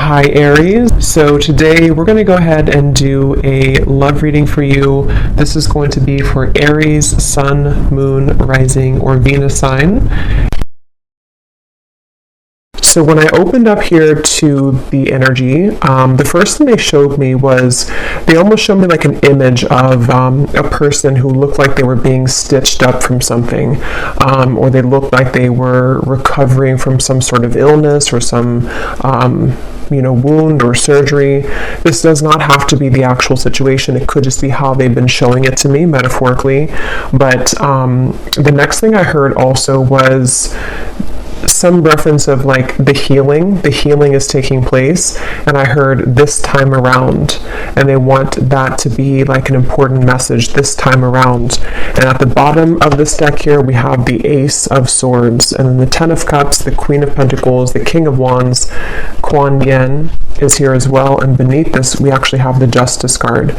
Hi Aries, so today we're going to go ahead and do a love reading for you. This is going to be for Aries, Sun, Moon, Rising, or Venus sign. So when I opened up here to the energy, the first thing they showed me was, they almost showed me like an image of a person who looked like they were being stitched up from something, or they looked like they were recovering from some sort of illness or some wound or surgery. This does not have to be the actual situation. It could just be how they've been showing it to me metaphorically. But the next thing I heard also was some reference of like the healing is taking place, and I heard this time around, and they want that to be like an important message this time around. And at the bottom of this deck here we have the Ace of Swords, and then the Ten of Cups, the Queen of Pentacles, the King of Wands, Kuan Yin is here as well, and beneath this we actually have the Justice card.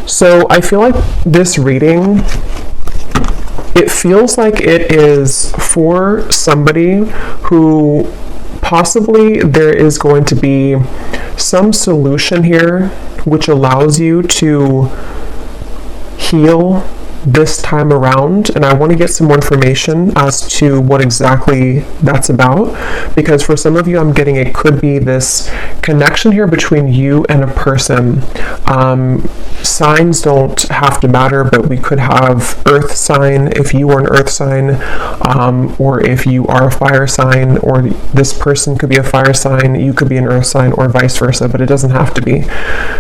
So I feel like this reading, it feels like it is for somebody who possibly there is going to be some solution here which allows you to heal this time around. And I want to get some more information as to what exactly that's about, because for some of you I'm getting it could be this connection here between you and a person. Signs don't have to matter, but we could have earth sign if you are an earth sign, or if you are a fire sign, or this person could be a fire sign, you could be an earth sign, or vice versa, but it doesn't have to be.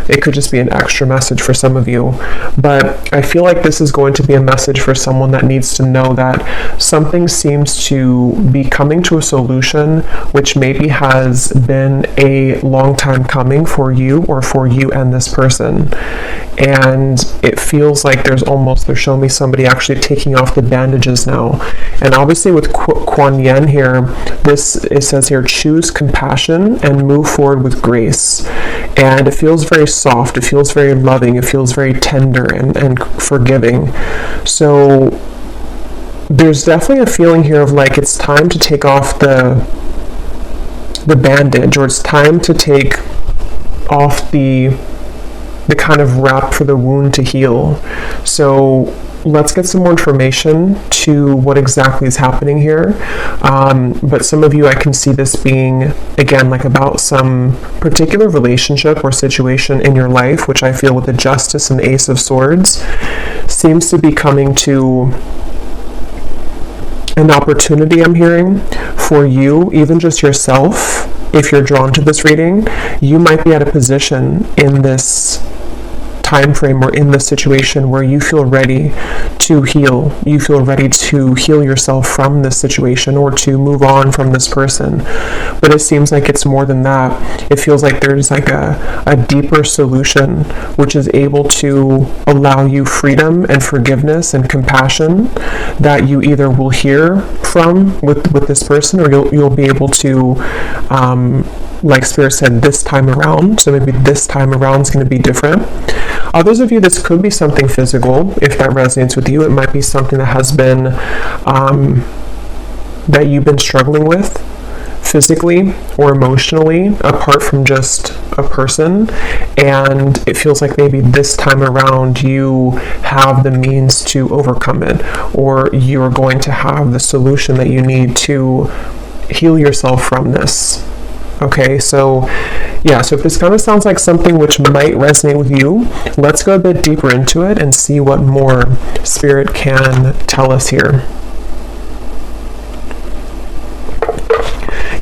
It could just be an extra message for some of you. But I feel like this is going to be a message for someone that needs to know that something seems to be coming to a solution which maybe has been a long time coming for you, or for you and this person. And it feels like they're showing me somebody actually taking off the bandages now. And obviously with Kuan Yin here, it says here, choose compassion and move forward with grace. And it feels very soft, it feels very loving, it feels very tender and forgiving. So there's definitely a feeling here of like it's time to take off the bandage, or it's time to take off the kind of wrap for the wound to heal. So let's get some more information to what exactly is happening here. But some of you, I can see this being, again, like about some particular relationship or situation in your life, which I feel with the Justice and the Ace of Swords seems to be coming to an opportunity, I'm hearing, for you, even just yourself. If you're drawn to this reading, you might be at a position in this time frame or in this situation where you feel ready to heal. You feel ready to heal yourself from this situation, or to move on from this person. But it seems like it's more than that. It feels like there's like a deeper solution which is able to allow you freedom and forgiveness and compassion that you either will hear from with this person, or you'll be able to like Spirit said, this time around. So maybe this time around is going to be different. Others of you, this could be something physical. If that resonates with you, it might be something that has been that you've been struggling with physically or emotionally, apart from just a person. And it feels like maybe this time around you have the means to overcome it, or you're going to have the solution that you need to heal yourself from this. Okay, so yeah, so if this kind of sounds like something which might resonate with you, let's go a bit deeper into it and see what more Spirit can tell us here.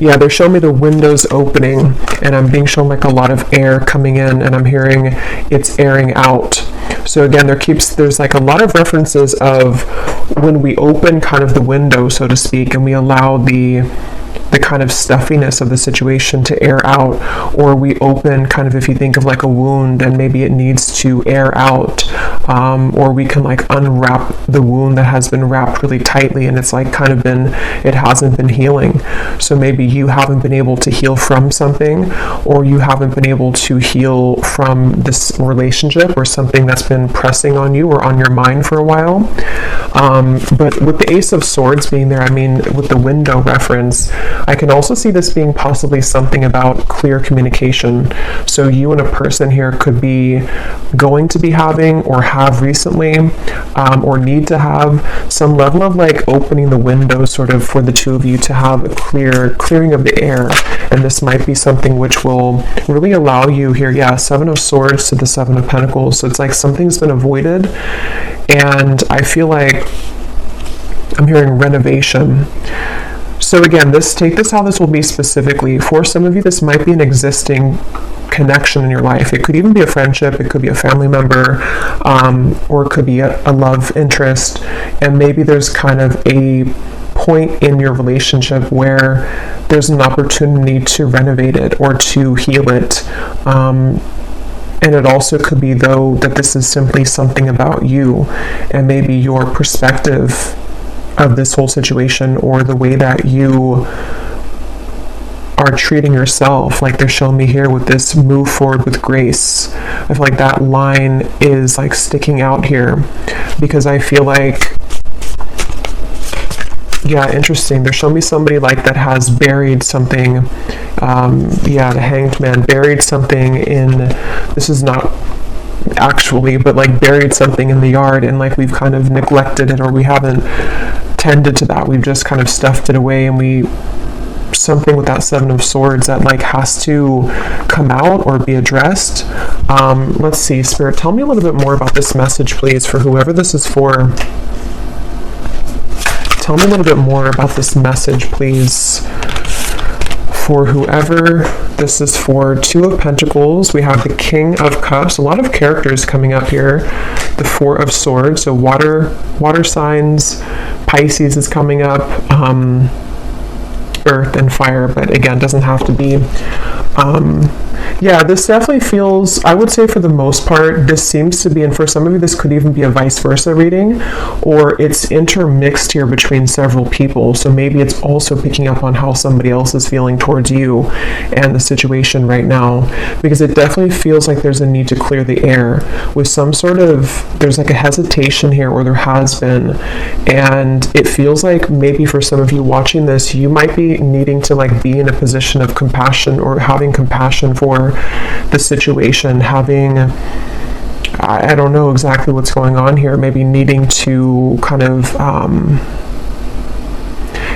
Yeah, they're showing me the windows opening, and I'm being shown like a lot of air coming in, and I'm hearing it's airing out. So again, there's like a lot of references of when we open kind of the window, so to speak, and we allow the kind of stuffiness of the situation to air out, or we open kind of, if you think of like a wound and maybe it needs to air out, or we can like unwrap the wound that has been wrapped really tightly and it's like it hasn't been healing. So maybe you haven't been able to heal from something, or you haven't been able to heal from this relationship or something that's been pressing on you or on your mind for a while. But with the Ace of Swords being there, I mean, with the window reference, I can also see this being possibly something about clear communication. So you and a person here could be going to be having or have recently or need to have some level of like opening the window sort of for the two of you to have a clearing of the air. And this might be something which will really allow you here, yeah, Seven of Swords to the Seven of Pentacles. So it's like something's been avoided, and I feel like I'm hearing renovation. So again, take this how this will be specifically. For some of you, this might be an existing connection in your life. It could even be a friendship, it could be a family member, or it could be a love interest, and maybe there's kind of a point in your relationship where there's an opportunity to renovate it or to heal it. And it also could be, though, that this is simply something about you and maybe your perspective of this whole situation, or the way that you are treating yourself. Like they're showing me here with this move forward with grace. I feel like that line is like sticking out here, because I feel like, yeah, interesting. They're showing me somebody like that has buried something. The Hanged Man buried something in, this is not actually, but like buried something in the yard, and like we've kind of neglected it, or we haven't tended to that. We've just kind of stuffed it away, and something with that Seven of Swords that like has to come out or be addressed. Let's see, Spirit, tell me a little bit more about this message, please, for whoever this is for. Tell me a little bit more about this message, please, for whoever this is for. Two of Pentacles, we have the King of Cups, a lot of characters coming up here. The Four of Swords, so water signs. Pisces is coming up, earth and fire, but again, doesn't have to be. Yeah, this definitely feels, I would say for the most part, this seems to be, and for some of you, this could even be a vice versa reading, or it's intermixed here between several people. So maybe it's also picking up on how somebody else is feeling towards you and the situation right now, because it definitely feels like there's a need to clear the air with some sort of, there's like a hesitation here, or there has been, and it feels like maybe for some of you watching this, you might be needing to like be in a position of compassion, or having compassion for the situation, having, I don't know exactly what's going on here, maybe needing to kind of,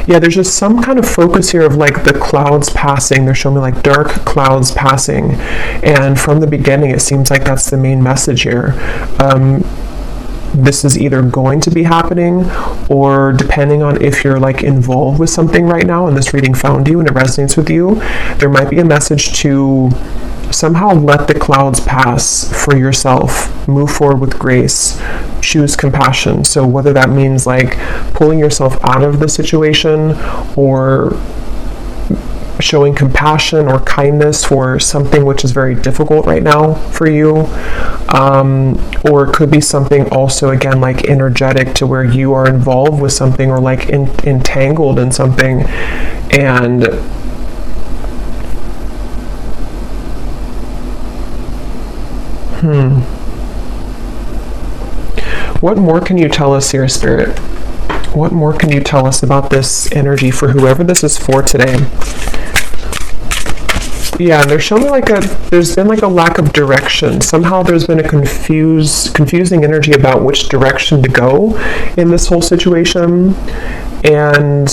yeah, there's just some kind of focus here of like the clouds passing. They're showing me like dark clouds passing, and from the beginning it seems like that's the main message here. This is either going to be happening, or depending on if you're like involved with something right now and this reading found you and it resonates with you, there might be a message to somehow let the clouds pass for yourself, move forward with grace, choose compassion. So whether that means like pulling yourself out of the situation, or showing compassion or kindness for something which is very difficult right now for you, or it could be something also, again, like energetic, to where you are involved with something, or like entangled in something, and what more can you tell us here, Spirit? What more can you tell us about this energy for whoever this is for today? Yeah, and they're showing me like there's been like a lack of direction. Somehow there's been a confusing energy about which direction to go in this whole situation. And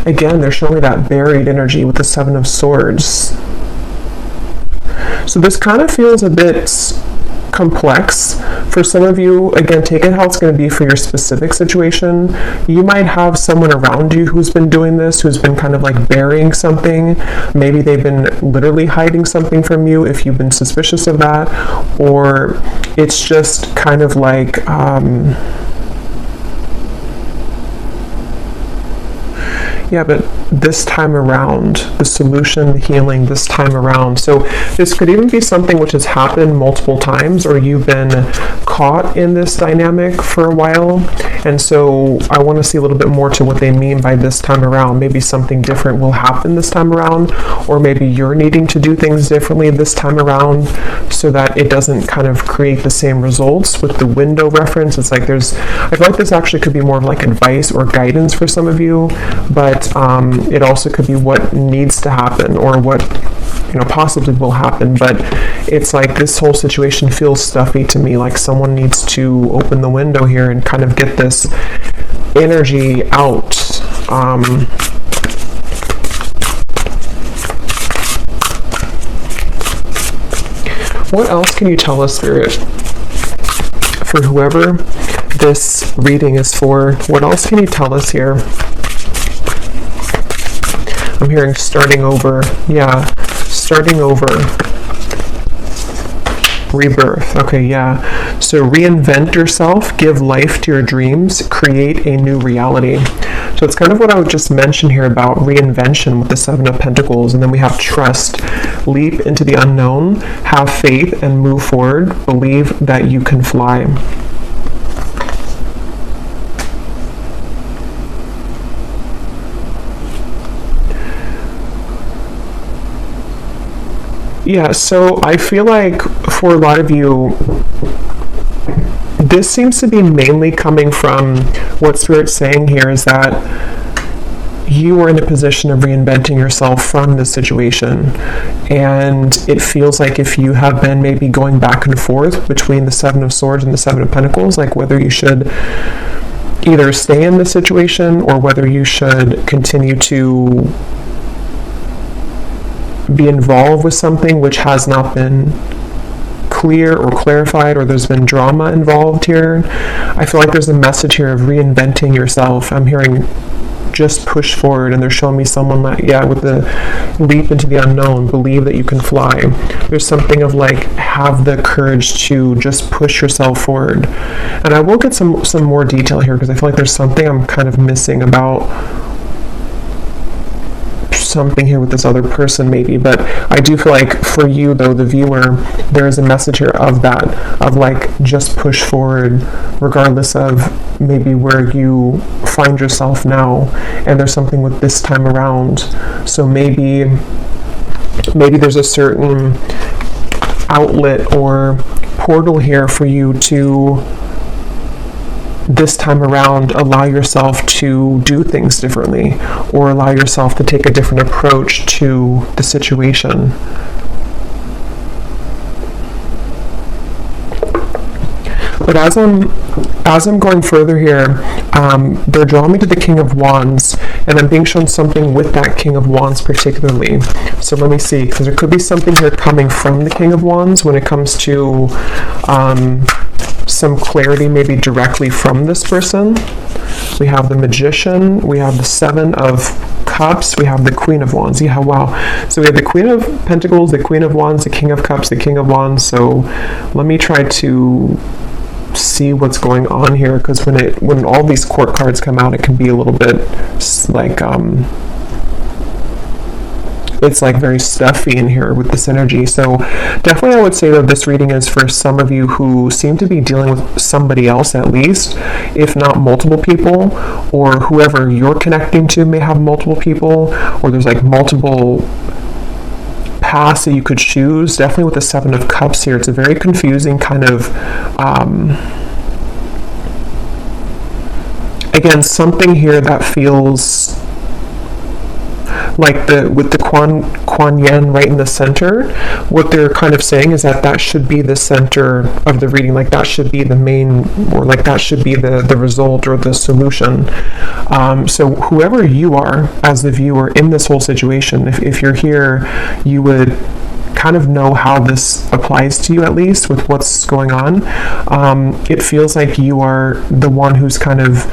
again, they're showing me that buried energy with the Seven of Swords. So this kind of feels a bit complex. For some of you, again, take it how it's going to be for your specific situation. You might have someone around you who's been doing this, who's been kind of like burying something. Maybe they've been literally hiding something from you if you've been suspicious of that, or it's just kind of like Yeah, but this time around, the solution, the healing this time around. So this could even be something which has happened multiple times, or you've been caught in this dynamic for a while. And so I want to see a little bit more to what they mean by this time around. Maybe something different will happen this time around, or maybe you're needing to do things differently this time around so that it doesn't kind of create the same results. With the window reference, it's like I feel like this actually could be more of like advice or guidance for some of you, but it also could be what needs to happen or what possibly will happen. But it's like this whole situation feels stuffy to me, like someone needs to open the window here and kind of get this energy out. What else can you tell us, Spirit, for whoever this reading is for? What else can you tell us here? I'm hearing starting over. Yeah, starting over. Rebirth. Okay, yeah. So reinvent yourself, give life to your dreams, create a new reality. So it's kind of what I would just mention here about reinvention with the Seven of Pentacles. And then we have trust. Leap into the unknown, have faith, and move forward. Believe that you can fly. Yeah, so I feel like for a lot of you, this seems to be mainly coming from what Spirit's saying here is that you are in a position of reinventing yourself from this situation. And it feels like if you have been maybe going back and forth between the Seven of Swords and the Seven of Pentacles, like whether you should either stay in this situation or whether you should continue to be involved with something which has not been clear or clarified, or there's been drama involved here. I feel like there's a message here of reinventing yourself. I'm hearing just push forward, and they're showing me someone like, with the leap into the unknown, believe that you can fly. There's something of like, have the courage to just push yourself forward. And I will get some more detail here because I feel like there's something I'm kind of missing about something here with this other person maybe, but I do feel like for you though, the viewer, there is a message here of that, of like just push forward regardless of maybe where you find yourself now. And there's something with this time around, so maybe there's a certain outlet or portal here for you to this time around allow yourself to do things differently, or allow yourself to take a different approach to the situation. But as I'm going further here, they're drawing me to the King of Wands, and I'm being shown something with that King of Wands particularly. So let me see, because there could be something here coming from the King of Wands when it comes to some clarity maybe directly from this person. We have the Magician, we have the Seven of Cups, we have the Queen of Wands. Yeah, wow. So we have the Queen of Pentacles, the Queen of Wands, the King of Cups, the King of Wands. So let me try to see what's going on here, because when all these court cards come out, it can be a little bit like it's like very stuffy in here with this energy. So definitely I would say that this reading is for some of you who seem to be dealing with somebody else at least, if not multiple people, or whoever you're connecting to may have multiple people, or there's like multiple paths that you could choose. Definitely with the Seven of Cups here, it's a very confusing kind of again, something here that feels like with the Kuan Yin right in the center. What they're kind of saying is that should be the center of the reading, like that should be the main, or like that should be the result or the solution. So whoever you are as the viewer in this whole situation, if you're here, you would kind of know how this applies to you, at least with what's going on. It feels like you are the one who's kind of,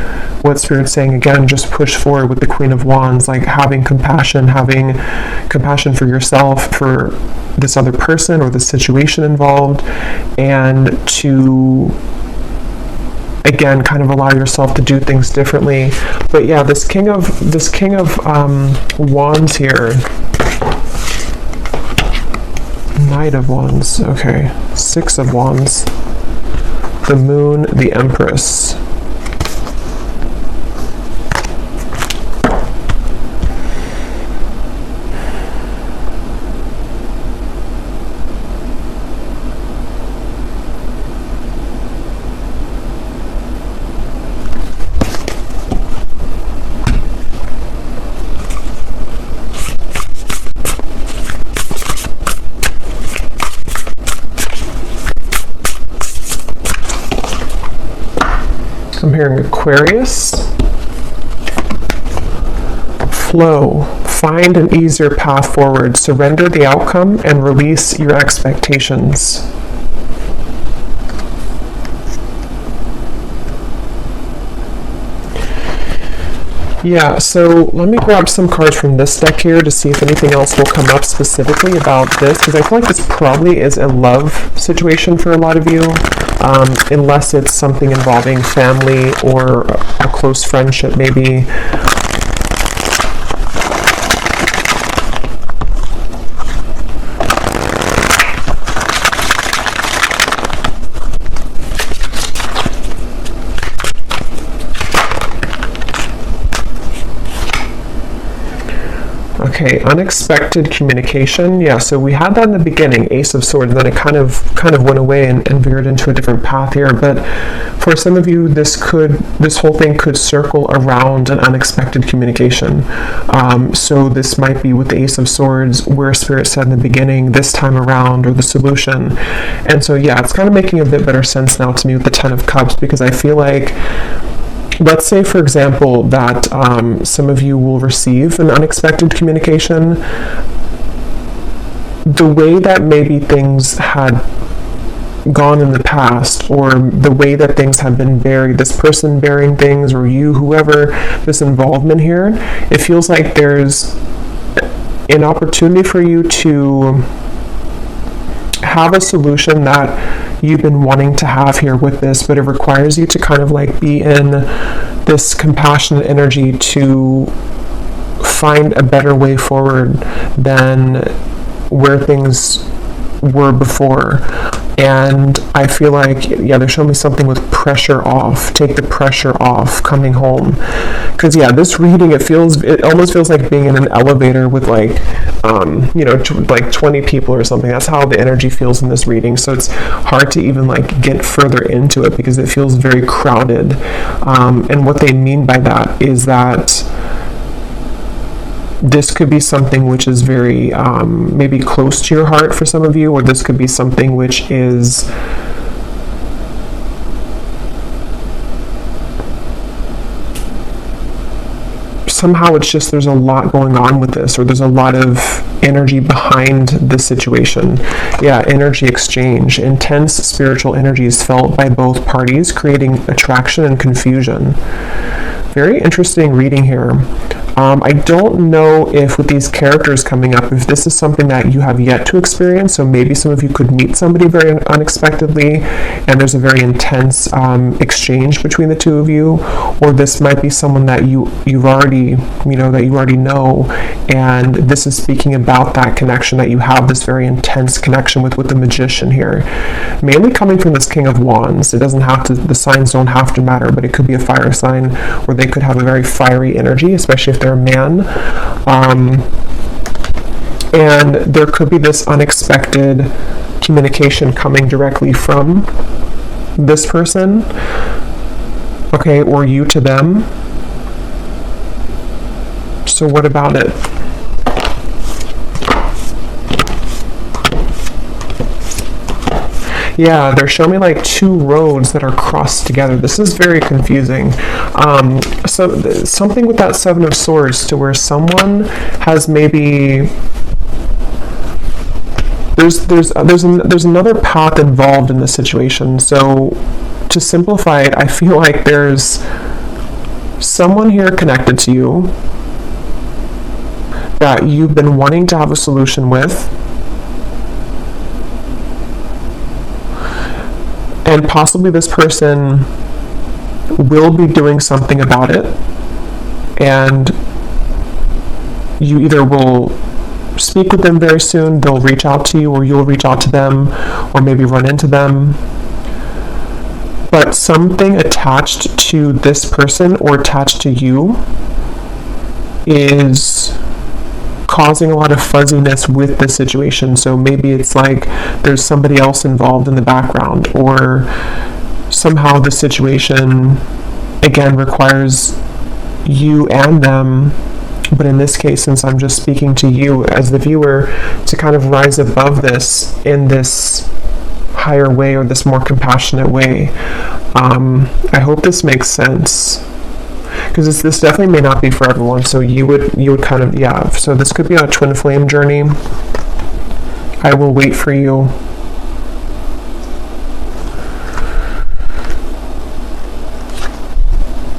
what Spirit's saying again, just push forward with the Queen of Wands, like having compassion for yourself, for this other person or the situation involved, and to again, kind of allow yourself to do things differently. But yeah, this king of wands here. Knight of Wands, okay. Six of Wands. The Moon, the Empress. I'm hearing Aquarius. Flow. Find an easier path forward. Surrender the outcome and release your expectations. Yeah, so let me grab some cards from this deck here to see if anything else will come up specifically about this, because I feel like this probably is a love situation for a lot of you, unless it's something involving family or a close friendship maybe. Okay, unexpected communication. Yeah, so we had that in the beginning, Ace of Swords, and then it kind of went away and veered into a different path here. But for some of you, this whole thing could circle around an unexpected communication. So this might be with the Ace of Swords, where Spirit said in the beginning, this time around, or the solution. And so yeah, it's kind of making a bit better sense now to me with the Ten of Cups, because I feel like, let's say, for example, that some of you will receive an unexpected communication. The way that maybe things had gone in the past, or the way that things have been buried, this person burying things, or you, whoever, this involvement here, it feels like there's an opportunity for you to have a solution that you've been wanting to have here with this, but it requires you to kind of like be in this compassionate energy to find a better way forward than where things were before. And I feel like, yeah, they're showing me something with pressure off. Take the pressure off coming home. Because yeah, this reading, it almost feels like being in an elevator with like, like 20 people or something. That's how the energy feels in this reading. So it's hard to even like get further into it because it feels very crowded. And what they mean by that is that this could be something which is very maybe close to your heart for some of you, or this could be something which is somehow it's just there's a lot going on with this, or there's a lot of energy behind the situation. Yeah, energy exchange. Intense spiritual energies felt by both parties, creating attraction and confusion. Very interesting reading here. I don't know if with these characters coming up, if this is something that you have yet to experience, so maybe some of you could meet somebody very unexpectedly and there's a very intense exchange between the two of you, or this might be someone that you've already, that you already know, and this is speaking about that connection, that you have this very intense connection with the Magician here. Mainly coming from this King of Wands. It doesn't have to, the signs don't have to matter, but it could be a fire sign where they could have a very fiery energy, especially if they're a man. And there could be this unexpected communication coming directly from this person, okay, or you to them. So what about it? Yeah, they're showing me like two roads that are crossed together. This is very confusing. So something with that Seven of Swords, to where someone has maybe there's another path involved in this situation. So to simplify it, I feel like there's someone here connected to you that you've been wanting to have a solution with. And possibly this person will be doing something about it, and you either will speak with them very soon, they'll reach out to you, or you'll reach out to them, or maybe run into them. But something attached to this person or attached to you is causing a lot of fuzziness with the situation. So maybe it's like there's somebody else involved in the background, or somehow the situation again requires you and them, but in this case, since I'm just speaking to you as the viewer, to kind of rise above this in this higher way, or this more compassionate way. I hope this makes sense, because this definitely may not be for everyone. So you would kind of, yeah, so this could be on a twin flame journey. I will wait for you.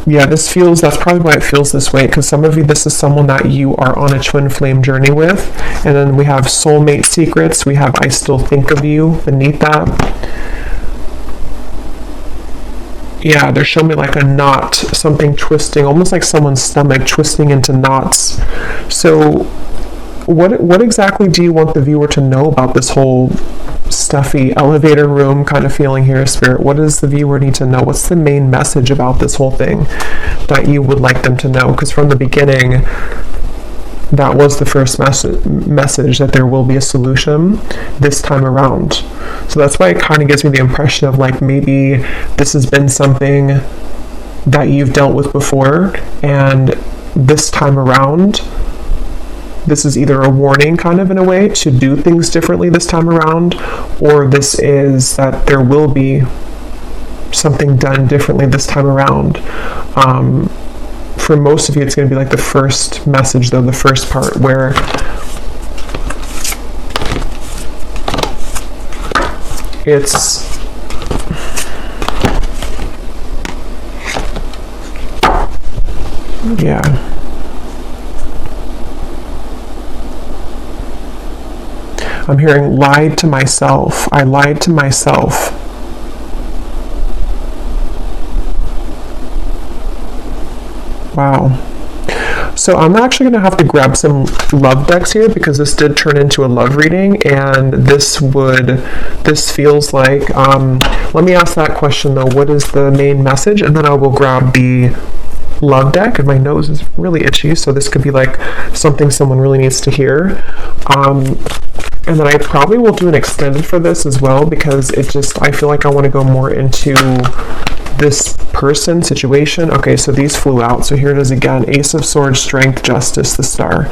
Yeah, that's probably why it feels this way, because some of you, this is someone that you are on a twin flame journey with. And then we have soulmate secrets. We have I still think of you beneath that. Yeah, they're showing me like a knot, something twisting, almost like someone's stomach twisting into knots. So what exactly do you want the viewer to know about this whole stuffy elevator room kind of feeling here, Spirit? What does the viewer need to know? What's the main message about this whole thing that you would like them to know? Because from the beginning, that was the first message, that there will be a solution this time around. So that's why it kind of gives me the impression of like maybe this has been something that you've dealt with before, and this time around, this is either a warning kind of in a way to do things differently this time around, or this is that there will be something done differently this time around. For most of you, it's going to be like the first message, though, the first part, where it's yeah. I'm hearing lied to myself. I lied to myself. Wow. So I'm actually going to have to grab some love decks here, because this did turn into a love reading, and this feels like, let me ask that question though, what is the main message? And then I will grab the love deck, and my nose is really itchy, so this could be like something someone really needs to hear. And then I probably will do an extended for this as well, because I feel like I want to go more into this person situation. Okay, so these flew out. So here it is again. Ace of Swords, Strength, Justice, the Star.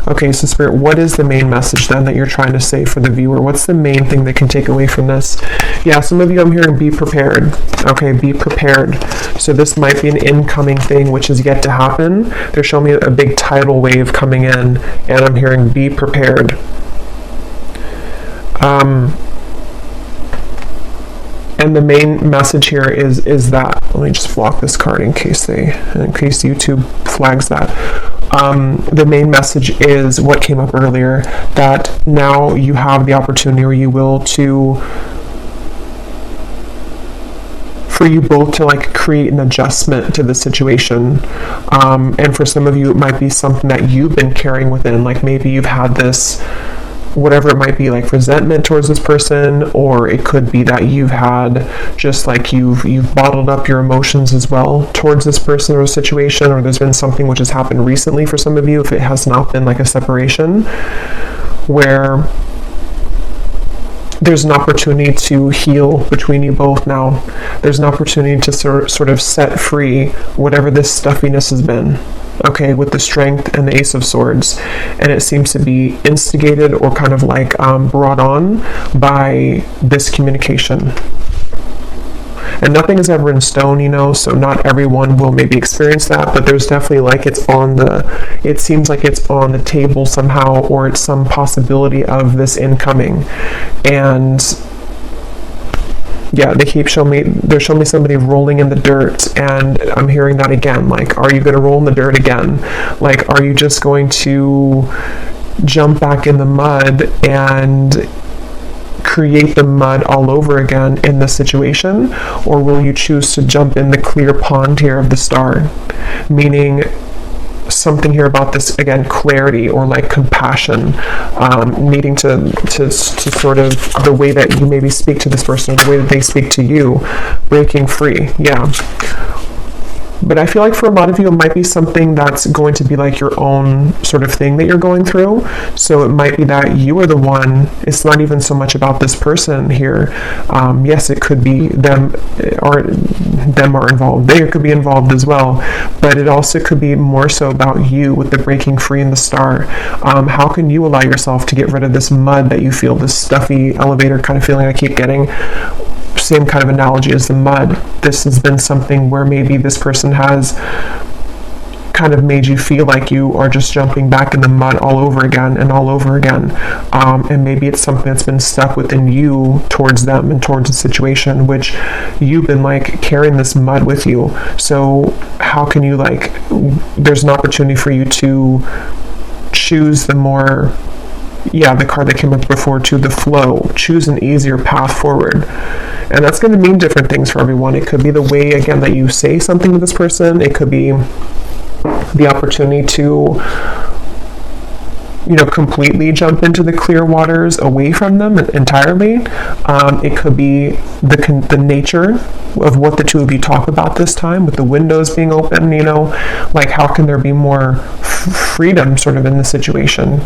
Okay, so Spirit, what is the main message then that you're trying to say for the viewer? What's the main thing they can take away from this? Yeah, some of you, I'm hearing be prepared. Okay, be prepared. So this might be an incoming thing which is yet to happen. They're showing me a big tidal wave coming in, and I'm hearing be prepared. And the main message here is that, let me just block this card in case YouTube flags that. The main message is what came up earlier, that now you have the opportunity, or you will, for you both to like create an adjustment to the situation. And for some of you, it might be something that you've been carrying within, like maybe you've had this, whatever it might be, like resentment towards this person, or it could be that you've had just like you've bottled up your emotions as well towards this person or situation, or there's been something which has happened recently for some of you, if it has not been like a separation, where there's an opportunity to heal between you both now. There's an opportunity to sort of set free whatever this stuffiness has been. Okay, with the Strength and the Ace of Swords, and it seems to be instigated or kind of like brought on by this communication. And nothing is ever in stone, so not everyone will maybe experience that, but there's definitely like it seems like it's on the table somehow, or it's some possibility of this incoming. And yeah, they're showing me somebody rolling in the dirt, and I'm hearing that again, like, are you going to roll in the dirt again? Like, are you just going to jump back in the mud and create the mud all over again in this situation, or will you choose to jump in the clear pond here of the star? Meaning something here about this, again, clarity or like compassion, needing to sort of the way that you maybe speak to this person or the way that they speak to you, breaking free. Yeah. But I feel like for a lot of you, it might be something that's going to be like your own sort of thing that you're going through. So it might be that you are the one, it's not even so much about this person here. Yes, it could be them are involved. They could be involved as well. But it also could be more so about you with the breaking free in the star. How can you allow yourself to get rid of this mud that you feel, this stuffy elevator kind of feeling I keep getting? Same kind of analogy as the mud. This has been something where maybe this person has kind of made you feel like you are just jumping back in the mud all over again and all over again. And maybe it's something that's been stuck within you towards them and towards the situation, which you've been like carrying this mud with you. So how can you there's an opportunity for you to choose the more, the card that came up before, to the flow, choose an easier path forward. And that's going to mean different things for everyone. It could be the way, again, that you say something to this person. It could be the opportunity to, completely jump into the clear waters away from them entirely. It could be the nature of what the two of you talk about this time, with the windows being open, how can there be more freedom sort of in the situation,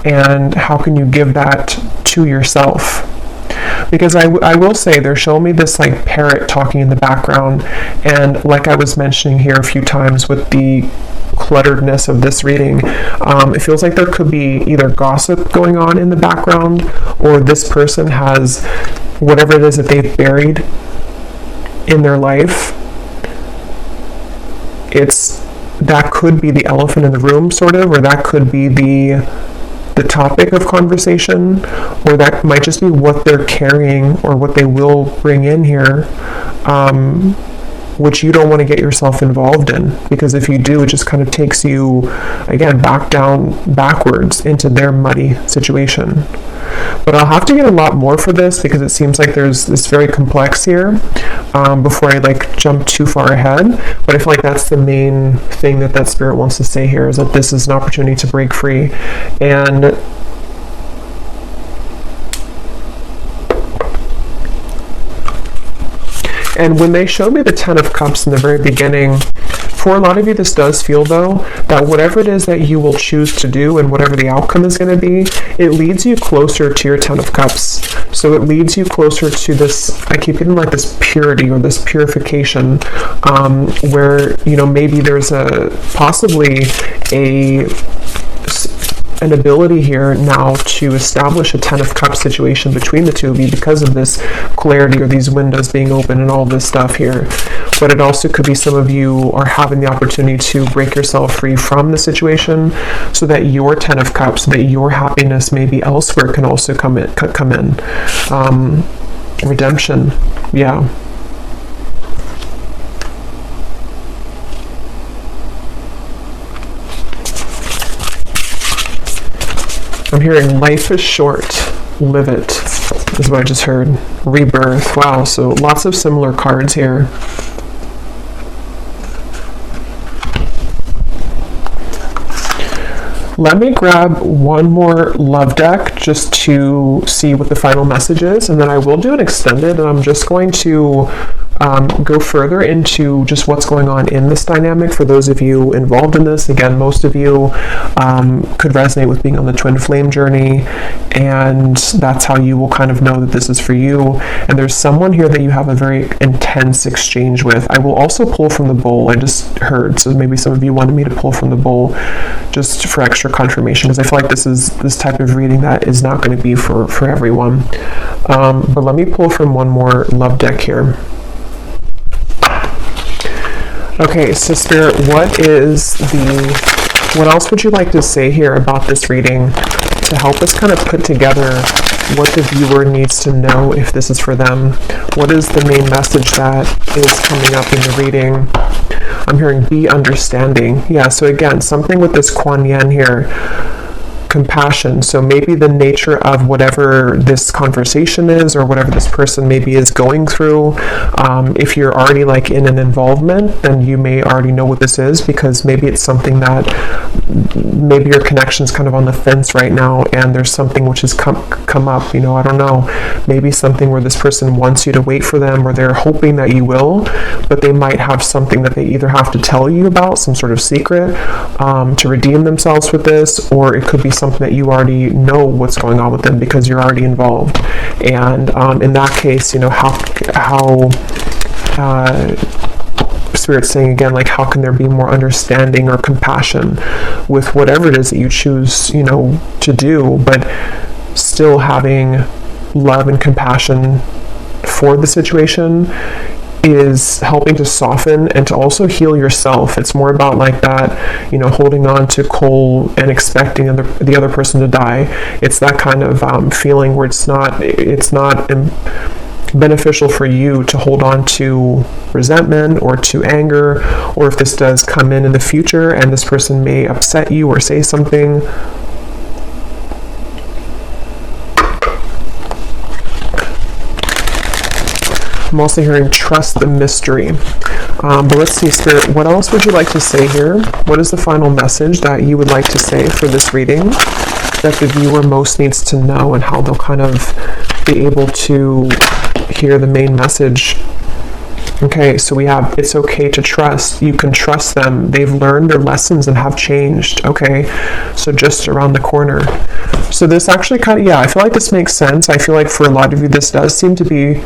and how can you give that to yourself? Because I will say, they're showing me this like parrot talking in the background, and like I was mentioning here a few times with the clutteredness of this reading, it feels like there could be either gossip going on in the background, or this person has whatever it is that they've buried in their life. That could be the elephant in the room, sort of, or that could be the topic of conversation, or that might just be what they're carrying or what they will bring in here, which you don't want to get yourself involved in, because if you do, it just kind of takes you, again, backwards into their muddy situation. But I'll have to get a lot more for this, because it seems like there's this very complex here, before I jump too far ahead. But I feel like that's the main thing that spirit wants to say here, is that this is an opportunity to break free. And when they showed me the Ten of Cups in the very beginning, for a lot of you, this does feel, though, that whatever it is that you will choose to do and whatever the outcome is going to be, it leads you closer to your Ten of Cups. So it leads you closer to this, I keep getting like this purity or this purification, where, maybe there's possibly an ability here now to establish a Ten of Cups situation between the two of you because of this clarity or these windows being open and all this stuff here. But it also could be some of you are having the opportunity to break yourself free from the situation, so that your Ten of Cups, that your happiness maybe elsewhere can also come in. Redemption. Yeah. I'm hearing life is short, live it, is what I just heard. Rebirth. Wow, so lots of similar cards here. Let me grab one more love deck just to see what the final message is, and then I will do an extended, and I'm just going to go further into just what's going on in this dynamic for those of you involved in this. Again, most of you could resonate with being on the twin flame journey, and that's how you will kind of know that this is for you. And there's someone here that you have a very intense exchange with. I will also pull from the bowl, I just heard, so maybe some of you wanted me to pull from the bowl just for extra confirmation, because I feel like this is this type of reading that is not going to be for everyone. But let me pull from one more love deck here. Okay, so Spirit, what else would you like to say here about this reading to help us kind of put together what the viewer needs to know if this is for them? What is the main message that is coming up in the reading? I'm hearing be understanding. Yeah, so again, something with this Kuan Yin here. compassion. So maybe the nature of whatever this conversation is, or whatever this person maybe is going through, if you're already like in an involvement, then you may already know what this is, because maybe it's something that maybe your connection's kind of on the fence right now, and there's something which has come up, you know, I don't know, maybe something where this person wants you to wait for them, or they're hoping that you will, but they might have something that they either have to tell you about, some sort of secret, to redeem themselves with this, or it could be something that you already know what's going on with them because you're already involved. And in that case, you know, how Spirit's saying again, like, how can there be more understanding or compassion with whatever it is that you choose, you know, to do, but still having love and compassion for the situation is helping to soften and to also heal yourself. It's more about like that, you know, holding on to coal and expecting the other person to die. It's that kind of feeling where it's not beneficial for you to hold on to resentment or to anger, or if this does come in the future and this person may upset you or say something. I'm also hearing trust the mystery. But let's see, Spirit, what else would you like to say here? What is the final message that you would like to say for this reading that the viewer most needs to know, and how they'll kind of be able to hear the main message? Okay, so we have, it's okay to trust. You can trust them. They've learned their lessons and have changed. Okay, so just around the corner. So this actually kind of, yeah, I feel like this makes sense. I feel like for a lot of you, this does seem to be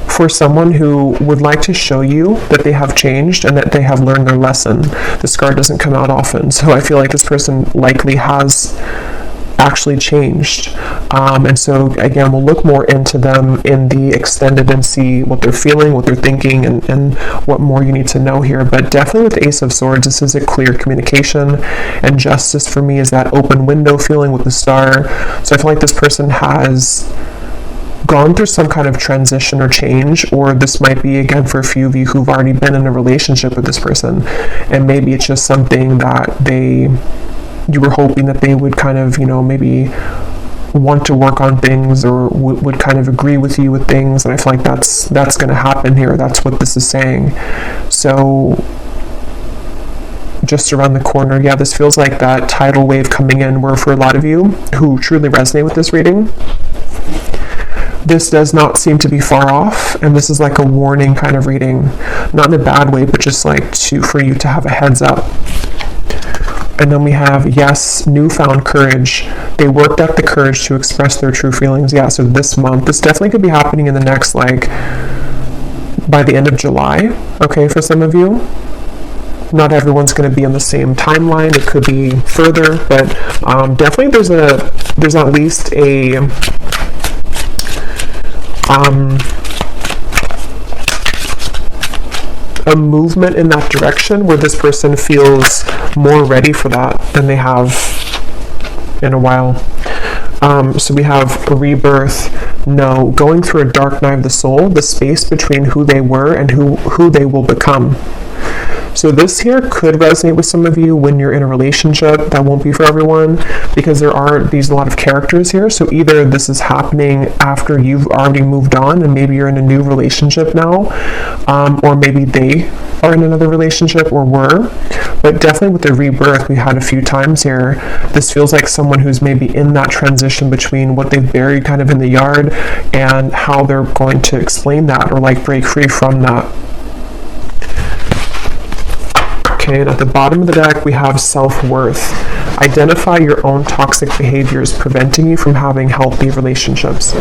for someone who would like to show you that they have changed and that they have learned their lesson. This card doesn't come out often, so I feel like this person likely has actually changed. And so again, we'll look more into them in the extended and see what they're feeling, what they're thinking, and what more you need to know here. But definitely with the Ace of Swords, this is a clear communication, and justice for me is that open window feeling with the star. So I feel like this person has gone through some kind of transition or change, or this might be, again, for a few of you who've already been in a relationship with this person, and maybe it's just something that you were hoping that they would kind of, you know, maybe want to work on things, or would kind of agree with you with things, and I feel like that's going to happen here. That's what this is saying. So just around the corner, yeah, this feels like that tidal wave coming in, where for a lot of you who truly resonate with this reading, this does not seem to be far off, and this is like a warning kind of reading, not in a bad way, but just like for you to have a heads up. And then we have, yes, newfound courage. They worked up the courage to express their true feelings. Yeah, so this month, this definitely could be happening in the next, like, by the end of July, okay, for some of you. Not everyone's going to be on the same timeline. It could be further, but definitely there's at least a movement in that direction, where this person feels more ready for that than they have in a while. So we have a rebirth, no, going through a dark night of the soul, the space between who they were and who they will become. So this here could resonate with some of you when you're in a relationship. That won't be for everyone, because there are a lot of characters here. So either this is happening after you've already moved on and maybe you're in a new relationship now, or maybe they are in another relationship or were. But definitely with the rebirth we had a few times here, this feels like someone who's maybe in that transition between what they've buried kind of in the yard and how they're going to explain that, or like break free from that. Okay, and at the bottom of the deck, we have self-worth. Identify your own toxic behaviors preventing you from having healthy relationships.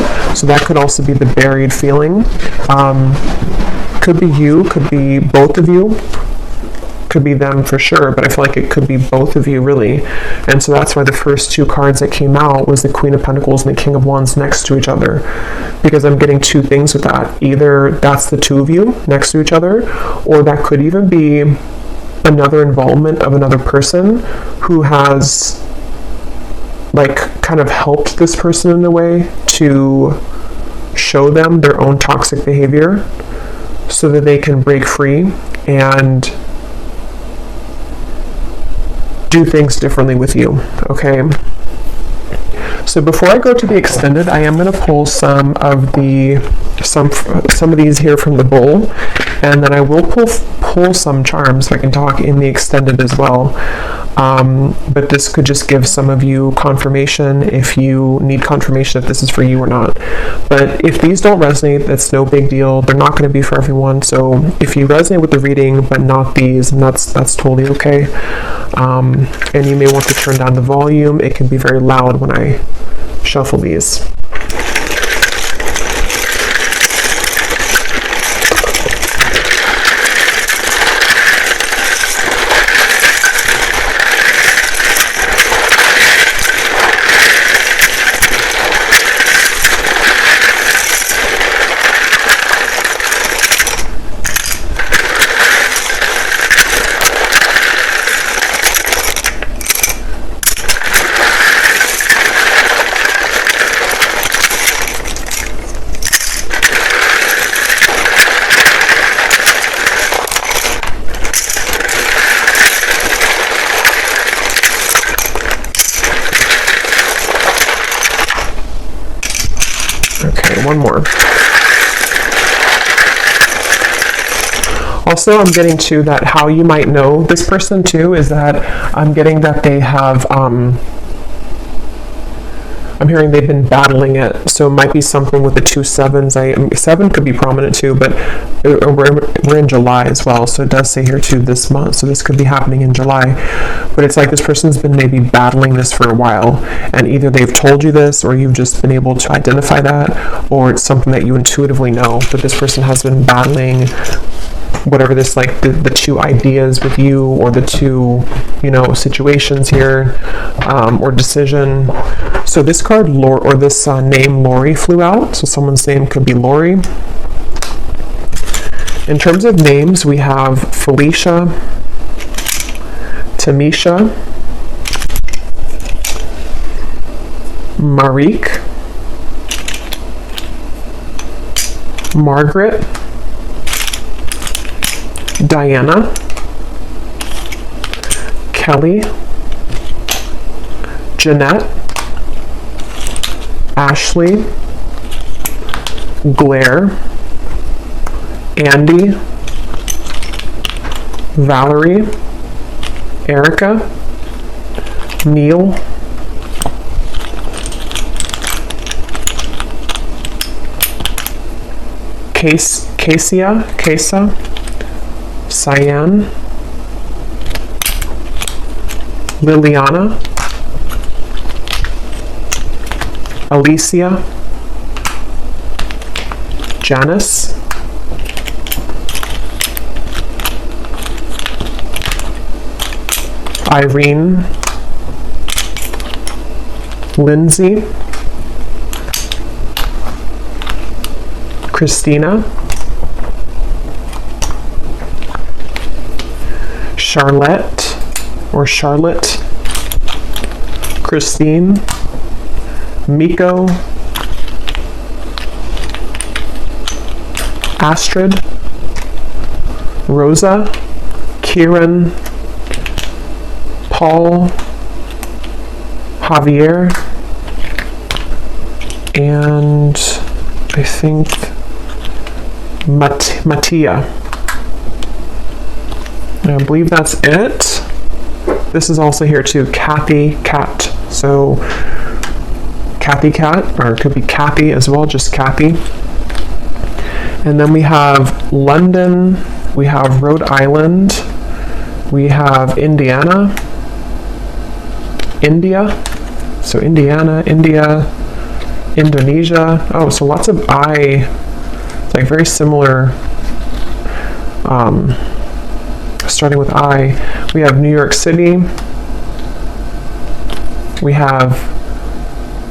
So that could also be the buried feeling. Could be you, could be both of you, could be them for sure, but I feel like it could be both of you, really. And so that's why the first two cards that came out was the Queen of Pentacles and the King of Wands next to each other, because I'm getting two things with that. Either that's the two of you next to each other, or that could even be another involvement of another person who has like kind of helped this person in a way to show them their own toxic behavior so that they can break free and do things differently with you. Okay, So before I go to the extended, I am going to pull some of these here from the bowl, and then I will pull some charms, if I can talk, in the extended as well. But this could just give some of you confirmation if you need confirmation if this is for you or not. But if these don't resonate, that's no big deal. They're not going to be for everyone. So if you resonate with the reading but not these, and that's totally okay. And you may want to turn down the volume. It can be very loud when I shuffle these. One more. Also, I'm getting to that how you might know this person too is that I'm getting that they have, I'm hearing they've been battling it. So it might be something with the 2 7s. 7 could be prominent too, but we're in July as well. So it does say here too this month. So this could be happening in July. But it's like this person's been maybe battling this for a while. And either they've told you this or you've just been able to identify that, or it's something that you intuitively know. But this person has been battling whatever this, like the 2 ideas with you, or the 2, situations here, or decision. So this card, or this name Lori flew out. So someone's name could be Lori. In terms of names, we have Felicia, Tamisha, Marique, Margaret, Diana, Kelly, Jeanette, Ashley, Blair, Andy, Valerie, Erica, Neil, Kesa, Cyan, Liliana, Alicia, Janice, Irene, Lindsay, Christina, Charlotte, Christine, Miko, Astrid, Rosa, Kieran, Paul, Javier, and I think Mattia. I believe that's it. This is also here too, Kathy Cat. So Kathy Cat, or it could be Kathy as well, just Kathy. And then we have London, we have Rhode Island, we have Indiana, India, so Indiana, India, Indonesia. Oh, so lots of I, it's like very similar, starting with I. We have New York City, we have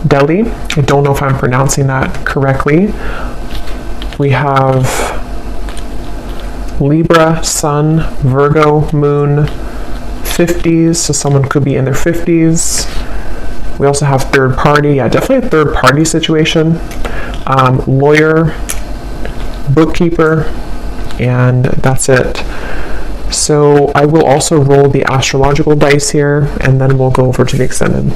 Delhi, I don't know if I'm pronouncing that correctly. We have Libra, Sun, Virgo, Moon, 50s, so someone could be in their 50s. We also have third party, yeah, definitely a third party situation. Lawyer, bookkeeper, and that's it. So I will also roll the astrological dice here, and then we'll go over to the extended.